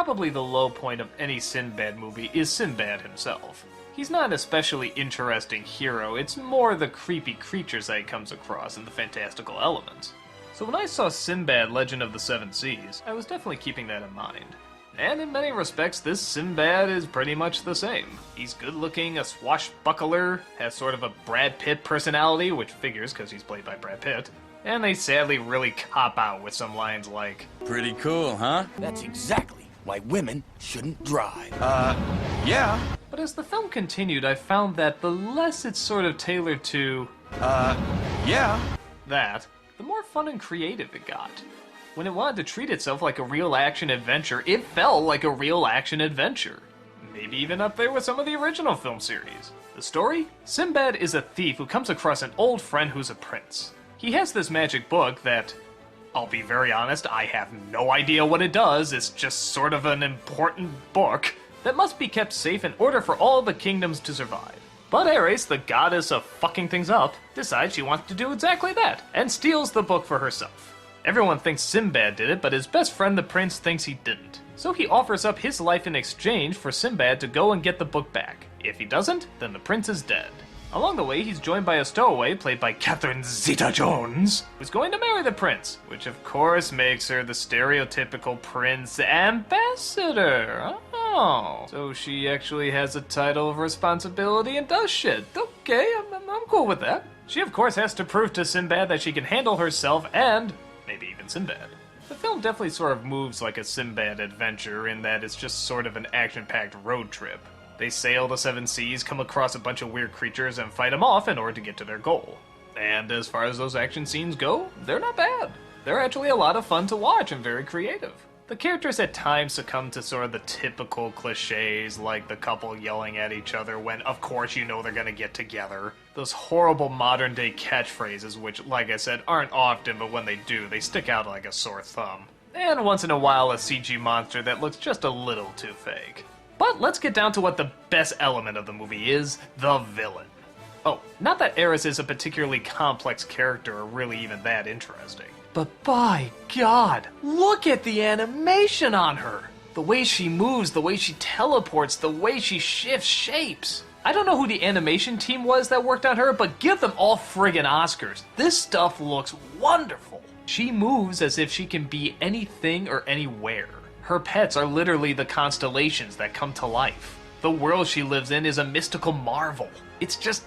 probably the low point of any Sinbad movie is Sinbad himself. He's not an especially interesting hero, it's more the creepy creatures that he comes across and the fantastical elements. So when I saw Sinbad Legend of the Seven Seas, I was definitely keeping that in mind. And in many respects, this Sinbad is pretty much the same. He's good looking, a swashbuckler, has sort of a Brad Pitt personality, which figures because he's played by Brad Pitt. And they sadly really cop out with some lines like, "Pretty cool, huh?" That's exactly why women shouldn't drive. Yeah. But as the film continued, I found that the less it's sort of tailored to, Yeah. that, the more fun and creative it got. When it wanted to treat itself like a real action adventure, it felt like a real action adventure. Maybe even up there with some of the original film series. The story? Simbad is a thief who comes across an old friend who's a prince. He has this magic book that, I'll be very honest, I have no idea what it does. It's just sort of an important book that must be kept safe in order for all the kingdoms to survive. But Ares, the goddess of fucking things up, decides she wants to do exactly that, and steals the book for herself. Everyone thinks Simbad did it, but his best friend the prince thinks he didn't. So he offers up his life in exchange for Simbad to go and get the book back. If he doesn't, then the prince is dead. Along the way, he's joined by a stowaway, played by Catherine Zeta-Jones, who's going to marry the prince, which of course makes her the stereotypical prince ambassador. Oh, so she actually has a title of responsibility and does shit. Okay, I'm cool with that. She of course has to prove to Simbad that she can handle herself and maybe even Sinbad. The film definitely sort of moves like a Sinbad adventure in that it's just sort of an action-packed road trip. They sail the seven seas, come across a bunch of weird creatures, and fight them off in order to get to their goal. And as far as those action scenes go, they're not bad. They're actually a lot of fun to watch and very creative. The characters at times succumb to sort of the typical cliches, like the couple yelling at each other when, of course, you know they're gonna get together. Those horrible modern-day catchphrases, which, like I said, aren't often, but when they do, they stick out like a sore thumb. And once in a while, a CG monster that looks just a little too fake. But let's get down to what the best element of the movie is, the villain. Oh, not that Eris is a particularly complex character or really even that interesting. But by God, look at the animation on her! The way she moves, the way she teleports, the way she shifts shapes. I don't know who the animation team was that worked on her, but give them all friggin' Oscars. This stuff looks wonderful. She moves as if she can be anything or anywhere. Her pets are literally the constellations that come to life. The world she lives in is a mystical marvel. It's just,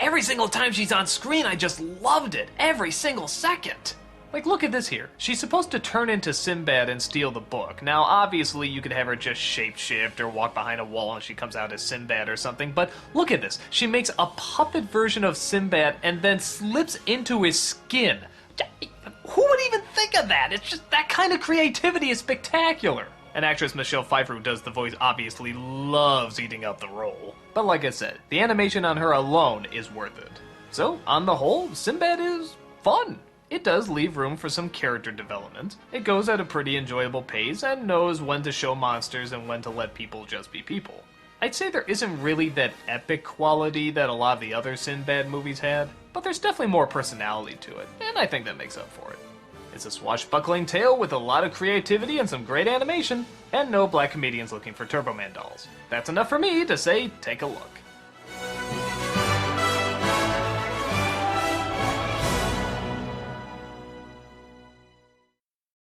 every single time she's on screen, I just loved it. Every single second. Like, look at this here. She's supposed to turn into Sinbad and steal the book. Now, obviously, you could have her just shapeshift or walk behind a wall and she comes out as Sinbad or something, but look at this. She makes a puppet version of Sinbad and then slips into his skin. Who would even think of that? It's just, that kind of creativity is spectacular. And actress Michelle Pfeiffer, who does the voice, obviously loves eating up the role. But like I said, the animation on her alone is worth it. So, on the whole, Sinbad is fun. It does leave room for some character development. It goes at a pretty enjoyable pace and knows when to show monsters and when to let people just be people. I'd say there isn't really that epic quality that a lot of the other Sinbad movies had, but there's definitely more personality to it, and I think that makes up for it. It's a swashbuckling tale with a lot of creativity and some great animation, and no black comedians looking for Turboman dolls. That's enough for me to say, take a look.